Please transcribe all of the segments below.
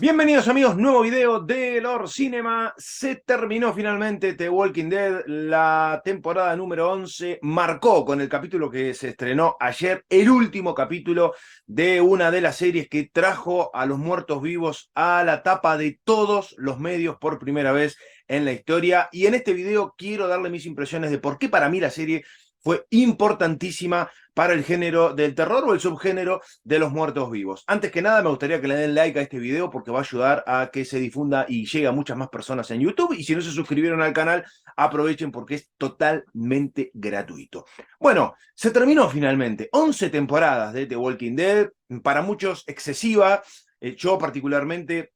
Bienvenidos amigos, nuevo video de Lord Cinema. Se terminó finalmente The Walking Dead, la temporada número 11. Marcó con el capítulo que se estrenó ayer, el último capítulo de una de las series que trajo a los muertos vivos a la tapa de todos los medios por primera vez en la historia. Y en este video quiero darle mis impresiones de por qué para mí la serie fue importantísima para el género del terror o el subgénero de los muertos vivos. Antes que nada, me gustaría que le den like a este video porque va a ayudar a que se difunda y llegue a muchas más personas en YouTube. Y si no se suscribieron al canal, aprovechen porque es totalmente gratuito. Bueno, se terminó finalmente. 11 temporadas de The Walking Dead, para muchos excesiva. Yo particularmente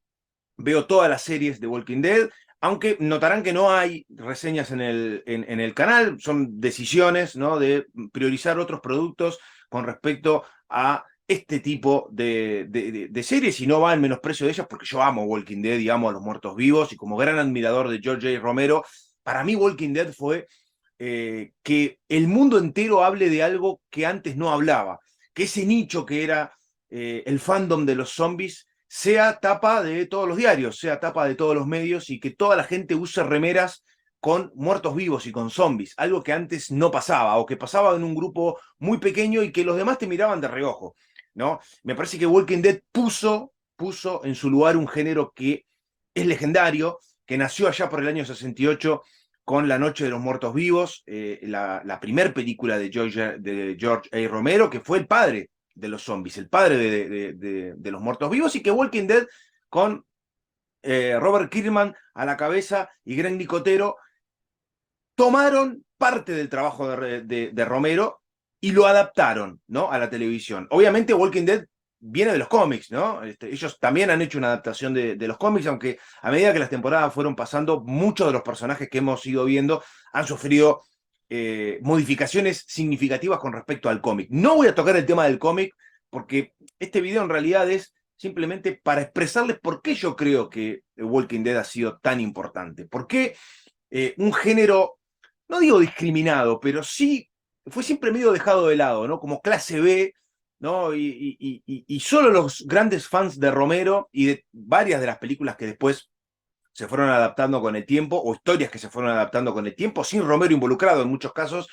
veo todas las series de Walking Dead, aunque notarán que no hay reseñas en el canal, son decisiones, ¿no?, de priorizar otros productos con respecto a este tipo de series, y no va en menosprecio de ellas, porque yo amo Walking Dead y amo a los muertos vivos, y como gran admirador de George A. Romero, para mí Walking Dead fue que el mundo entero hable de algo que antes no hablaba, que ese nicho que era el fandom de los zombies sea tapa de todos los diarios, sea tapa de todos los medios, y que toda la gente use remeras con muertos vivos y con zombies, algo que antes no pasaba, o que pasaba en un grupo muy pequeño y que los demás te miraban de reojo, ¿no? Me parece que Walking Dead puso en su lugar un género que es legendario, que nació allá por el año 68 con La Noche de los Muertos Vivos, la primer película de George A. Romero, que fue el padre de los zombies, el padre de los muertos vivos, y que Walking Dead con Robert Kirkman a la cabeza y Greg Nicotero tomaron parte del trabajo de Romero y lo adaptaron, ¿no?, a la televisión. Obviamente Walking Dead viene de los cómics, ¿no? Ellos también han hecho una adaptación de los cómics, aunque a medida que las temporadas fueron pasando, muchos de los personajes que hemos ido viendo han sufrido modificaciones significativas con respecto al cómic. No voy a tocar el tema del cómic, porque este video en realidad es simplemente para expresarles por qué yo creo que Walking Dead ha sido tan importante. ¿Por qué un género, no digo discriminado, pero sí fue siempre medio dejado de lado, ¿no? Como clase B, ¿no? Y solo los grandes fans de Romero y de varias de las películas que después se fueron adaptando con el tiempo, o historias que se fueron adaptando con el tiempo, sin Romero involucrado en muchos casos,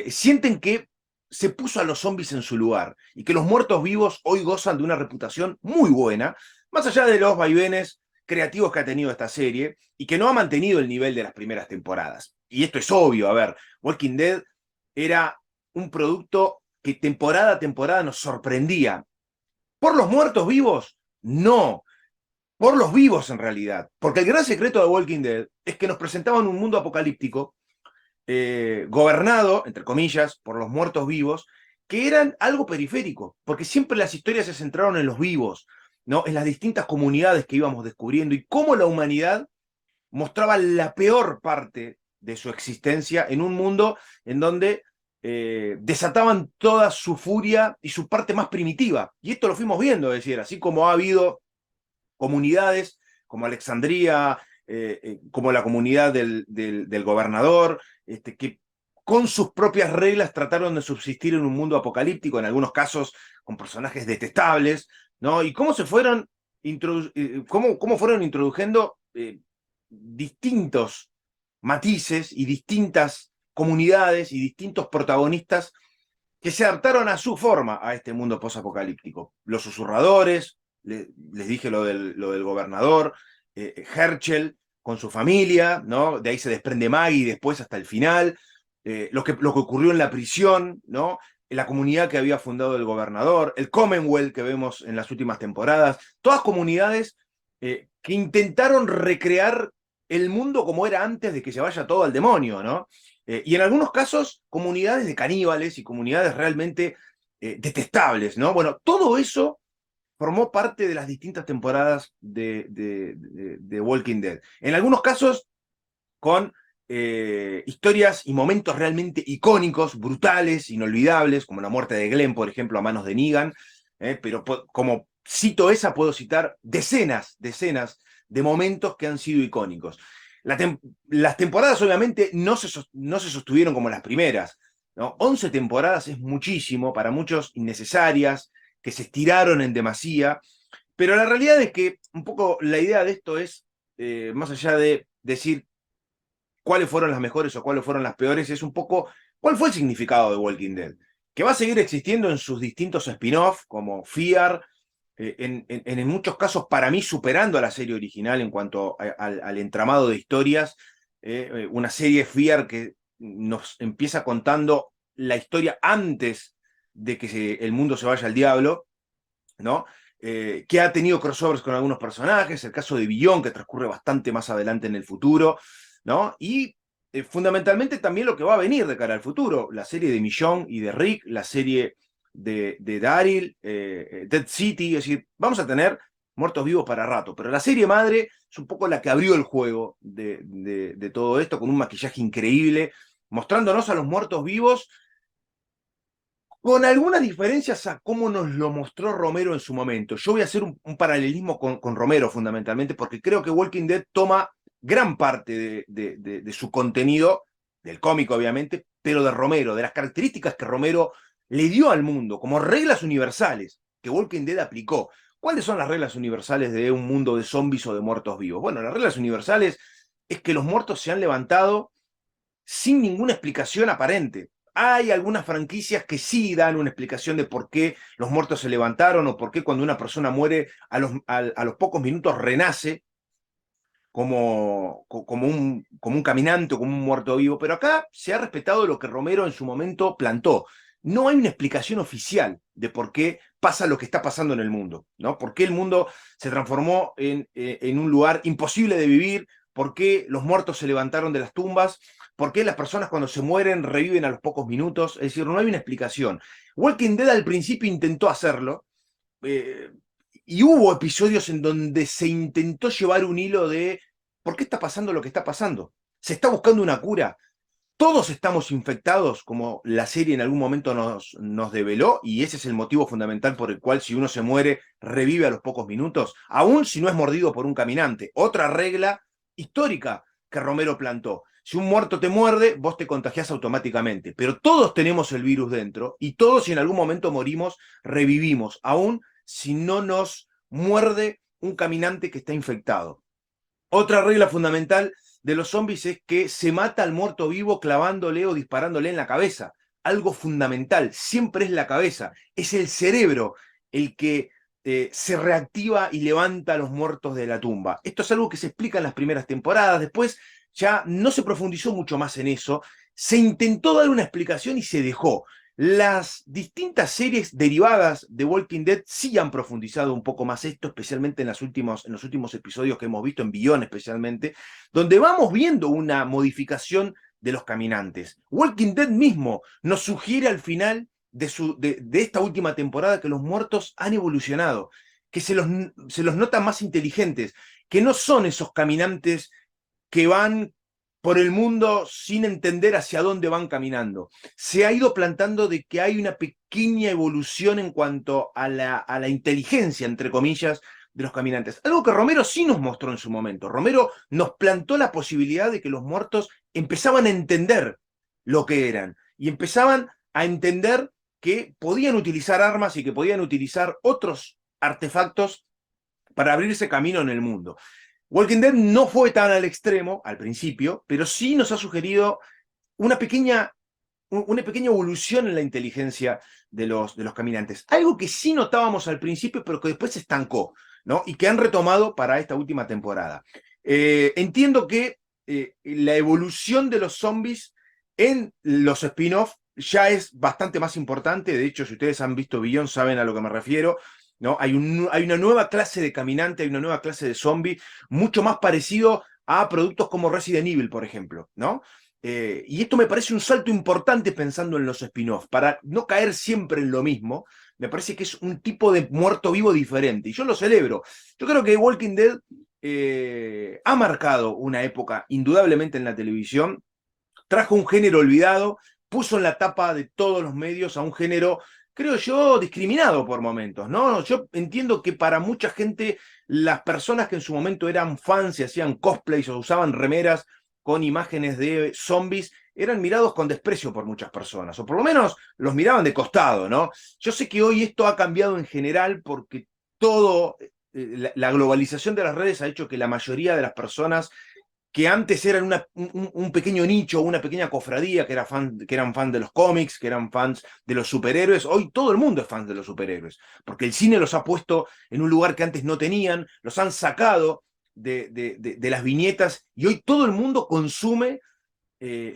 sienten que se puso a los zombies en su lugar y que los muertos vivos hoy gozan de una reputación muy buena, más allá de los vaivenes creativos que ha tenido esta serie y que no ha mantenido el nivel de las primeras temporadas. Y esto es obvio, a ver, Walking Dead era un producto que temporada a temporada nos sorprendía. ¿Por los muertos vivos? No, por los vivos en realidad. Porque el gran secreto de Walking Dead es que nos presentaban un mundo apocalíptico gobernado, entre comillas, por los muertos vivos, que eran algo periférico, porque siempre las historias se centraron en los vivos, ¿no?, en las distintas comunidades que íbamos descubriendo, y cómo la humanidad mostraba la peor parte de su existencia en un mundo en donde desataban toda su furia y su parte más primitiva. Y esto lo fuimos viendo, es decir, así como ha habido comunidades como Alexandría, como la comunidad del gobernador, que con sus propias reglas trataron de subsistir en un mundo apocalíptico, en algunos casos con personajes detestables, ¿no? Y cómo se fueron, cómo fueron introduciendo distintos matices y distintas comunidades y distintos protagonistas que se adaptaron a su forma a este mundo posapocalíptico. Los susurradores, les dije lo del gobernador, Herschel con su familia, ¿no? De ahí se desprende Maggie después hasta el final, lo que ocurrió en la prisión, ¿no? La comunidad que había fundado el gobernador, el Commonwealth que vemos en las últimas temporadas, todas comunidades que intentaron recrear el mundo como era antes de que se vaya todo al demonio, ¿no? Y en algunos casos, comunidades de caníbales y comunidades realmente detestables, ¿no? Bueno, todo eso formó parte de las distintas temporadas de Walking Dead. En algunos casos, con historias y momentos realmente icónicos, brutales, inolvidables, como la muerte de Glenn, por ejemplo, a manos de Negan, pero como cito esa, puedo citar decenas de momentos que han sido icónicos. Las temporadas obviamente no se sostuvieron como las primeras, ¿no? 11 temporadas es muchísimo, para muchos innecesarias, que se estiraron en demasía, Pero la realidad es que un poco la idea de esto es, más allá de decir cuáles fueron las mejores o cuáles fueron las peores, es un poco cuál fue el significado de Walking Dead, que va a seguir existiendo en sus distintos spin-off, como Fear, en muchos casos para mí superando a la serie original en cuanto al entramado de historias, una serie Fear que nos empieza contando la historia antes de que el mundo se vaya al diablo, ¿no? Que ha tenido crossovers con algunos personajes, el caso de Billón, que transcurre bastante más adelante en el futuro, ¿no? Y fundamentalmente también lo que va a venir de cara al futuro, la serie de Millón y de Rick, la serie de Daryl, Dead City, es decir, vamos a tener muertos vivos para rato, pero la serie madre es un poco la que abrió el juego de todo esto, con un maquillaje increíble, mostrándonos a los muertos vivos con algunas diferencias a cómo nos lo mostró Romero en su momento. Yo voy a hacer un paralelismo con Romero fundamentalmente, porque creo que Walking Dead toma gran parte de su contenido, del cómic obviamente, pero de Romero, de las características que Romero le dio al mundo, como reglas universales que Walking Dead aplicó. ¿Cuáles son las reglas universales de un mundo de zombies o de muertos vivos? Bueno, las reglas universales es que los muertos se han levantado sin ninguna explicación aparente. Hay algunas franquicias que sí dan una explicación de por qué los muertos se levantaron o por qué cuando una persona muere a los pocos minutos renace como un caminante o como un muerto vivo. Pero acá se ha respetado lo que Romero en su momento plantó. No hay una explicación oficial de por qué pasa lo que está pasando en el mundo, ¿no? ¿Por qué el mundo se transformó en un lugar imposible de vivir? ¿Por qué los muertos se levantaron de las tumbas? ¿Por qué las personas cuando se mueren reviven a los pocos minutos? Es decir, no hay una explicación. Walking Dead al principio intentó hacerlo, eh, y hubo episodios en donde se intentó llevar un hilo de por qué está pasando lo que está pasando. Se está buscando una cura. Todos estamos infectados, como la serie en algún momento nos develó, y ese es el motivo fundamental por el cual si uno se muere, revive a los pocos minutos, aun si no es mordido por un caminante. Otra regla histórica que Romero plantó. Si un muerto te muerde, vos te contagiás automáticamente. Pero todos tenemos el virus dentro y todos si en algún momento morimos, revivimos, aun si no nos muerde un caminante que está infectado. Otra regla fundamental de los zombies es que se mata al muerto vivo clavándole o disparándole en la cabeza. Algo fundamental, siempre es la cabeza, es el cerebro el que se reactiva y levanta a los muertos de la tumba. Esto es algo que se explica en las primeras temporadas, después ya no se profundizó mucho más en eso, se intentó dar una explicación y se dejó. Las distintas series derivadas de Walking Dead sí han profundizado un poco más esto, especialmente en los últimos episodios que hemos visto, en Beyond especialmente, donde vamos viendo una modificación de los caminantes. Walking Dead mismo nos sugiere al final de esta última temporada que los muertos han evolucionado, que se los nota más inteligentes, que no son esos caminantes que van por el mundo sin entender hacia dónde van caminando. Se ha ido plantando de que hay una pequeña evolución en cuanto a la inteligencia, entre comillas, de los caminantes. Algo que Romero sí nos mostró en su momento. Romero nos plantó la posibilidad de que los muertos empezaban a entender lo que eran y empezaban a entender que podían utilizar armas y que podían utilizar otros artefactos para abrirse camino en el mundo. Walking Dead no fue tan al extremo al principio, pero sí nos ha sugerido una pequeña, una pequeña evolución en la inteligencia de los caminantes. Algo que sí notábamos al principio, pero que después se estancó, ¿no? Y que han retomado para esta última temporada. Entiendo que la evolución de los zombies en los spin-off ya es bastante más importante. De hecho, si ustedes han visto Beyond, saben a lo que me refiero. ¿No? Hay una nueva clase de caminante, hay una nueva clase de zombie, mucho más parecido a productos como Resident Evil, por ejemplo, ¿no? Y esto me parece un salto importante pensando en los spin-offs, para no caer siempre en lo mismo. Me parece que es un tipo de muerto vivo diferente, y yo lo celebro. Yo creo que Walking Dead ha marcado una época, indudablemente en la televisión, trajo un género olvidado, puso en la tapa de todos los medios a un género, creo yo, discriminado por momentos, ¿no? Yo entiendo que para mucha gente, las personas que en su momento eran fans y hacían cosplays o usaban remeras con imágenes de zombies, eran mirados con desprecio por muchas personas, o por lo menos los miraban de costado, ¿no? Yo sé que hoy esto ha cambiado en general porque todo la globalización de las redes ha hecho que la mayoría de las personas que antes eran un pequeño nicho, una pequeña cofradía, que eran fan de los cómics, que eran fans de los superhéroes, hoy todo el mundo es fan de los superhéroes, porque el cine los ha puesto en un lugar que antes no tenían, los han sacado de las viñetas, y hoy todo el mundo consume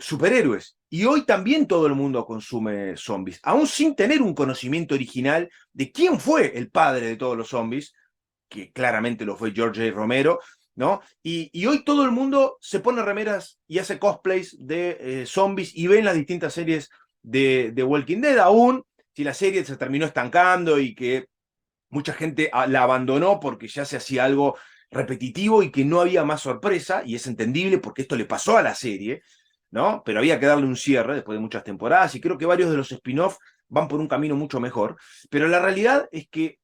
superhéroes. Y hoy también todo el mundo consume zombies, aún sin tener un conocimiento original de quién fue el padre de todos los zombies, que claramente lo fue George A. Romero, ¿no? Y hoy todo el mundo se pone remeras y hace cosplays de zombies y ven las distintas series de Walking Dead, aún si la serie se terminó estancando y que mucha gente la abandonó porque ya se hacía algo repetitivo y que no había más sorpresa, y es entendible porque esto le pasó a la serie, ¿no? Pero había que darle un cierre después de muchas temporadas, y creo que varios de los spin-off van por un camino mucho mejor. Pero la realidad es que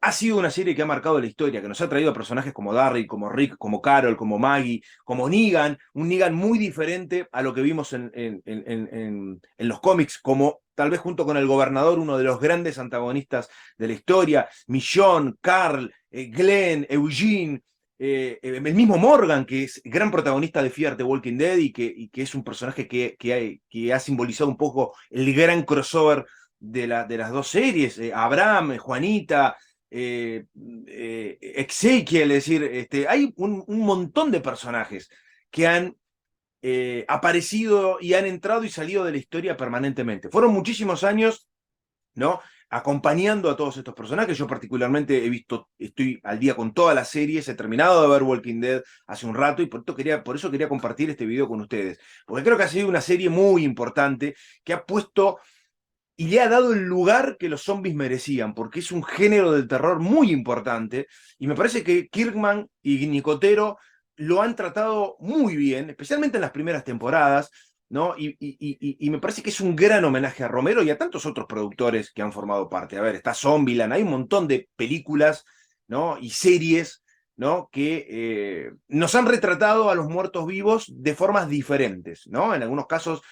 ha sido una serie que ha marcado la historia, que nos ha traído personajes como Darryl, como Rick, como Carol, como Maggie, como Negan, un Negan muy diferente a lo que vimos en los cómics, como tal vez junto con el gobernador, uno de los grandes antagonistas de la historia, Michonne, Carl, Glenn, Eugene, el mismo Morgan, que es gran protagonista de Fear the Walking Dead y que es un personaje que ha simbolizado un poco el gran crossover de las dos series, Abraham, Juanita, Ezequiel, es decir, hay un montón de personajes que han aparecido y han entrado y salido de la historia permanentemente. Fueron muchísimos años, ¿no? Acompañando a todos estos personajes. Yo particularmente estoy al día con todas las series, he terminado de ver Walking Dead hace un rato y por eso quería compartir este video con ustedes, porque creo que ha sido una serie muy importante que ha puesto y le ha dado el lugar que los zombies merecían, porque es un género del terror muy importante, y me parece que Kirkman y Nicotero lo han tratado muy bien, especialmente en las primeras temporadas, ¿no? Y me parece que es un gran homenaje a Romero y a tantos otros productores que han formado parte. A ver, está Zombieland, hay un montón de películas, ¿no? Y series, ¿no? Que nos han retratado a los muertos vivos de formas diferentes, ¿no? En algunos casos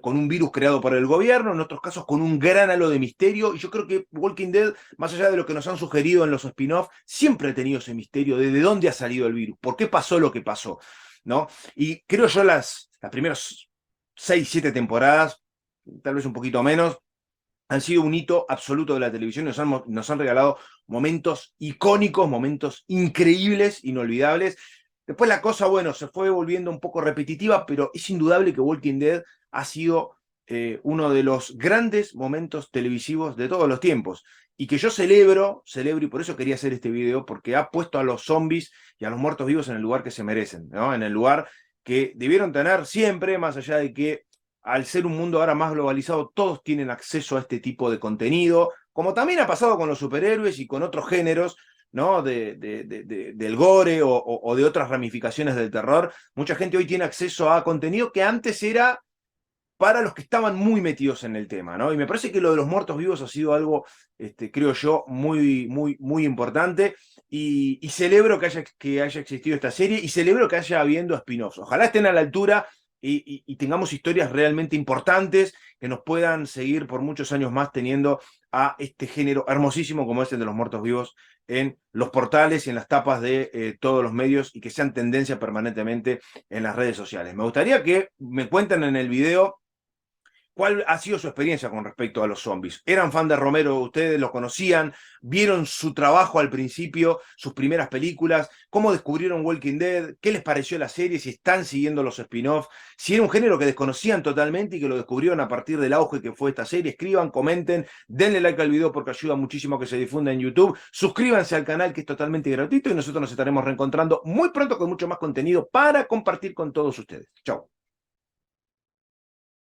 con un virus creado por el gobierno, en otros casos con un gran halo de misterio, y yo creo que Walking Dead, más allá de lo que nos han sugerido en los spin-off, siempre ha tenido ese misterio de dónde ha salido el virus, por qué pasó lo que pasó, ¿no? Y creo yo las primeras 6, 7 temporadas, tal vez un poquito menos, han sido un hito absoluto de la televisión, nos han regalado momentos icónicos, momentos increíbles, inolvidables. Después la cosa, bueno, se fue volviendo un poco repetitiva, pero es indudable que Walking Dead ha sido uno de los grandes momentos televisivos de todos los tiempos, y que yo celebro, y por eso quería hacer este video, porque ha puesto a los zombies y a los muertos vivos en el lugar que se merecen, ¿no? En el lugar que debieron tener siempre, más allá de que al ser un mundo ahora más globalizado, todos tienen acceso a este tipo de contenido, como también ha pasado con los superhéroes y con otros géneros, ¿no? Del gore o de otras ramificaciones del terror. Mucha gente hoy tiene acceso a contenido que antes era para los que estaban muy metidos en el tema, ¿no? Y me parece que lo de los muertos vivos ha sido algo, creo yo, muy, muy, muy importante, y celebro que haya existido esta serie, y celebro que haya habiendo spin-offs. Ojalá estén a la altura y tengamos historias realmente importantes que nos puedan seguir por muchos años más teniendo a este género hermosísimo como es el de los muertos vivos en los portales y en las tapas de todos los medios, y que sean tendencia permanentemente en las redes sociales. Me gustaría que me cuenten en el video ¿cuál ha sido su experiencia con respecto a los zombies? ¿Eran fan de Romero? ¿Ustedes lo conocían? ¿Vieron su trabajo al principio, sus primeras películas? ¿Cómo descubrieron Walking Dead? ¿Qué les pareció la serie? ¿Si están siguiendo los spin-offs? ¿Si era un género que desconocían totalmente y que lo descubrieron a partir del auge que fue esta serie? Escriban, comenten, denle like al video porque ayuda muchísimo a que se difunda en YouTube. Suscríbanse al canal, que es totalmente gratuito, y nosotros nos estaremos reencontrando muy pronto con mucho más contenido para compartir con todos ustedes. Chau.